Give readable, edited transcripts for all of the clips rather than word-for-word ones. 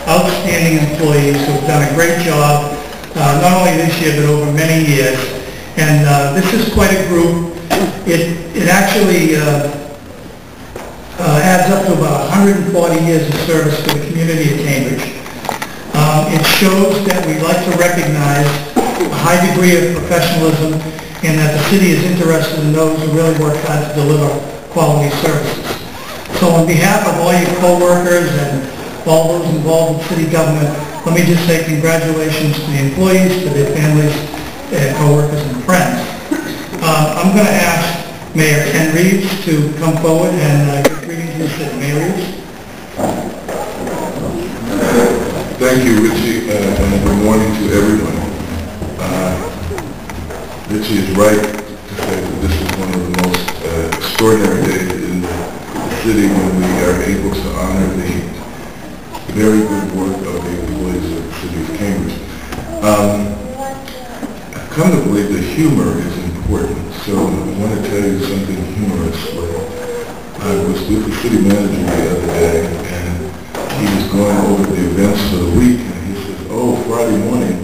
outstanding employees who have done a great job, not only this year but over many years. And this is quite a group. It actually adds up to about 140 years of service to the community of Cambridge. It shows that we like to recognize a high degree of professionalism and that the city is interested in those who really work hard to deliver quality services. So on behalf of all your co-workers and all those involved in city government, let me just say congratulations to the employees, to their families, co-workers and friends. I'm going to ask Mayor Ken Reeves to come forward and give greetings to the city. Mayor Reeves. Thank you, Richie, and good morning to everyone. Richie is right to say that this is one of the most extraordinary days in the city when we are able to honor the very good work of the employees of the city of Cambridge. I've come to believe that humor is important, so I want to tell you something humorously. I was with the city manager the other day, and he was going over the events for the week, and he says, "Oh, Friday morning,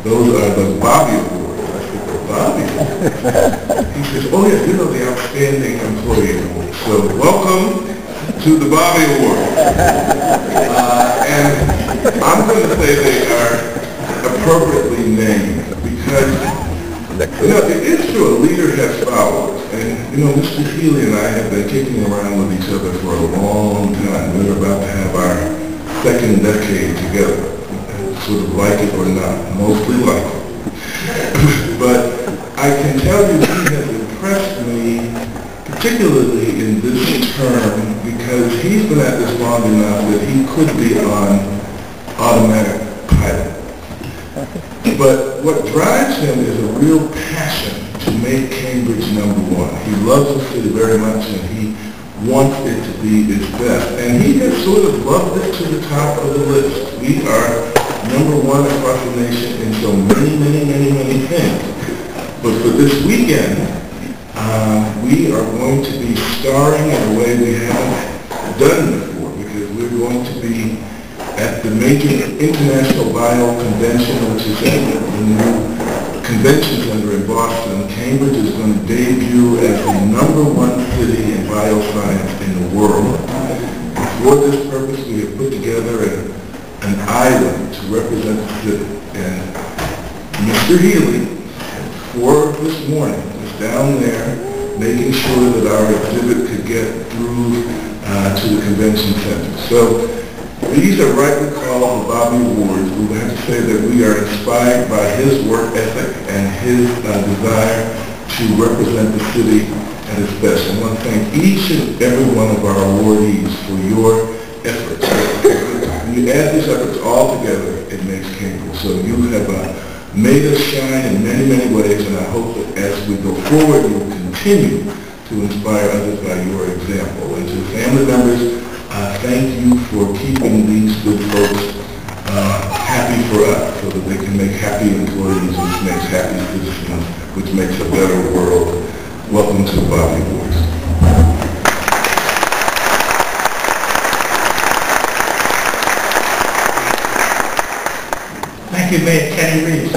those are the Bobby Awards." I said, "The Bobby Awards?" He says, "Oh yeah, you know, the Outstanding Employee Awards. So welcome to the Bobby Awards." And I'm going to say they are appropriately named because, you know, it is true, a leader has followers. And, you know, Mr. Healy and I have been kicking around with each other for a long time. We're about to have our second decade together, sort of like it or not, mostly like it. But I can tell you he has impressed me, particularly in this term, because he's been at this long enough that he could be on automatic pilot. But what drives him is a real passion to make Cambridge number one. He loves the city very much, and he wants it to be its best. And he has sort of loved it to the top of the list. We are number one across the nation in so many, many, many, many things. But for this weekend, we are going to be starring in a way we haven't done before, because we're going to be at the major International Bio Convention, which is at the new convention center in Boston. Cambridge is going to debut as the number one city in bioscience in the world. And for this purpose, we have put together an island to represent the city. And Mr. Healy, for this morning, was down there making sure that our exhibit could get through to the convention center. So these are rightly called the Bobby Awards. We have to say that we are inspired by his work ethic and his desire to represent the city at its best. I want to thank each and every one of our awardees for your efforts. When you add these efforts all together, it makes Cambridge. So you have made us shine in many, many ways, and I hope that as we go forward, you will continue to inspire others by your example. And to family members, thank you for keeping these good folks happy for us so that they can make happy employees, which makes happy citizens, which makes a better world. Welcome to the Bobby Awards. Thank you, Mayor Kenny Reeves.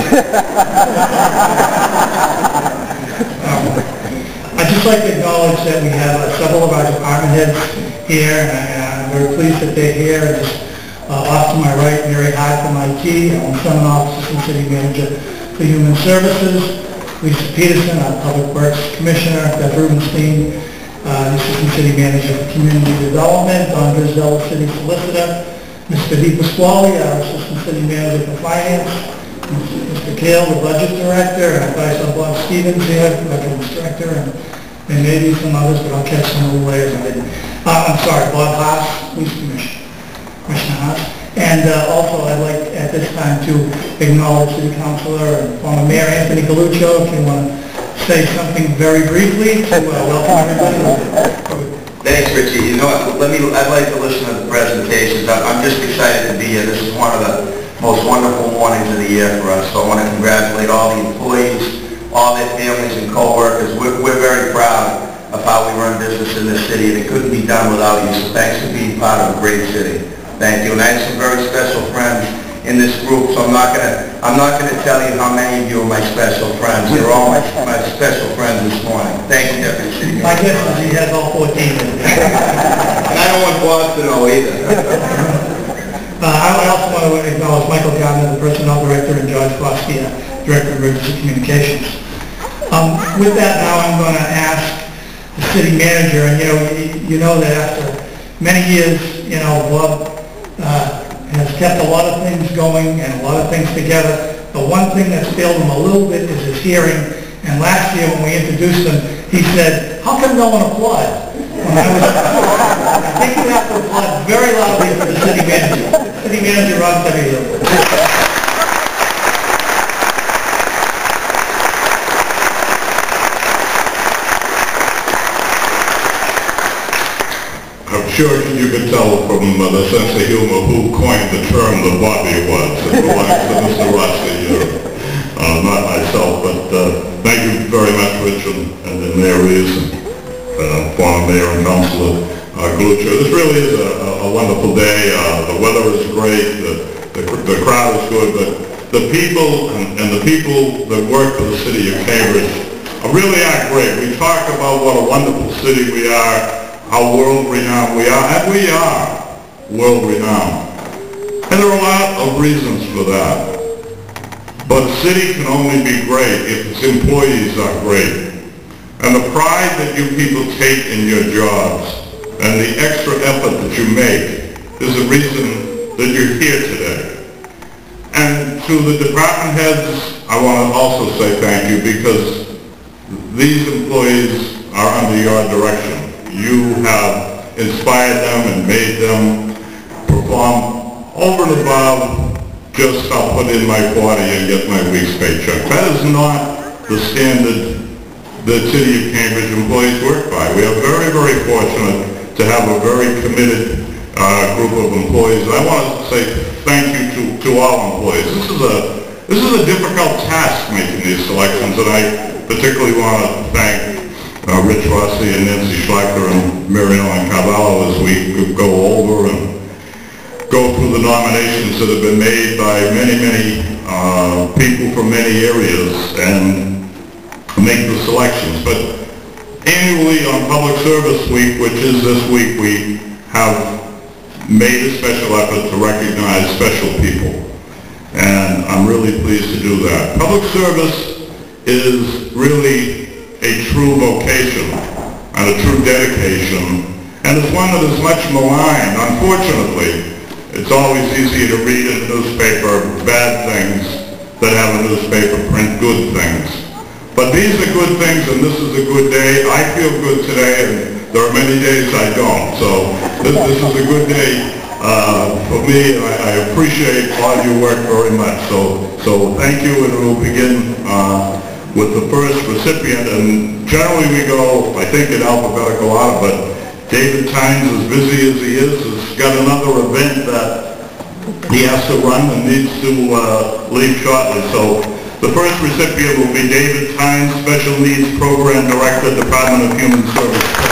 I'd just like to acknowledge that we have several of our department heads here, and I'm very pleased that they're here. And just off to my right, Mary Hyde from IT, Alan Seminoff, Assistant City Manager for Human Services, Lisa Peterson, our Public Works Commissioner, Beth Rubenstein, Assistant City Manager for Community Development, Don Grisdell, City Solicitor, Mr. Di Pasquale, our Assistant City Manager for Finance, Mr. Kale, the Budget Director, and I saw Bob Stevens here, Veterans Director, and maybe some others, but I'll catch them a little later. I'm sorry, Bob Haas, Police Commissioner Haas. And also I'd like at this time to acknowledge City Councilor and former Mayor Anthony Galuccio, if you want to say something very briefly to welcome everybody. Thanks, Richie. You know what, I'd like to listen to the presentations. I'm just excited to be here. This is one of the most wonderful mornings of the year for us. So I want to congratulate all the employees, all their families and co-workers. We're very proud of how we run business in this city, and it couldn't be done without you. So thanks for being part of a great city. Thank you. And I have some very special friends in this group, so I'm not gonna tell you how many of you are my special friends. You're all my special friends this morning. Thank you, Deputy City Manager. My guess is he has all 14 of them. And I don't want Bob to know either. I also want to acknowledge Michael Gardner, the Personnel Director, and George Foskey, Director of Emergency Communications. With that, now I'm going to ask the City Manager, and you know that after many years, Bob has kept a lot of things going and a lot of things together. The one thing that's failed him a little bit is his hearing. And last year when we introduced him, he said, "How come no one applauded?" When I think you have to applaud very loudly for the City Manager. City Manager Ron Tavillo. I'm sure you can tell from the sense of humor who coined the term the Bobby was. It belongs to Mr. Rossi, not myself, but thank you very much, Rich, and the Mayor Reeves, and former Mayor and Councilor Glucher. This really is a wonderful day. The weather is great, the crowd is good, but the people and the people that work for the city of Cambridge really are great. We talk about what a wonderful city we are, how world-renowned we are, and we are world-renowned. And there are a lot of reasons for that. But a city can only be great if its employees are great. And the pride that you people take in your jobs and the extra effort that you make is the reason that you're here today. And to the department heads, I want to also say thank you, because these employees are under your direction. You have inspired them and made them perform over and above just I'll put in my 40 and get my week's paycheck. That is not the standard that City of Cambridge employees work by. We are very, very fortunate to have a very committed group of employees. And I want to say thank you to all employees. This is a difficult task, making these selections, and I particularly want to thank Rich Rossi and Nancy Schlechter and Mary Ellen Carvalho as we go over and go through the nominations that have been made by many, many people from many areas and make the selections. But annually on Public Service Week, which is this week, we have made a special effort to recognize special people. And I'm really pleased to do that. Public service is really a true vocation and a true dedication, and it's one that is much maligned. Unfortunately, it's always easy to read in the newspaper bad things that have a newspaper print good things. But these are good things, and this is a good day. I feel good today, and there are many days I don't. So this is a good day for me. I appreciate all your work very much. So thank you, and we'll begin with the first recipient. And generally we go, I think, in alphabetical order, but David Tynes, as busy as he is, has got another event that he has to run and needs to leave shortly. So the first recipient will be David Tynes, Special Needs Program Director, Department of Human Services.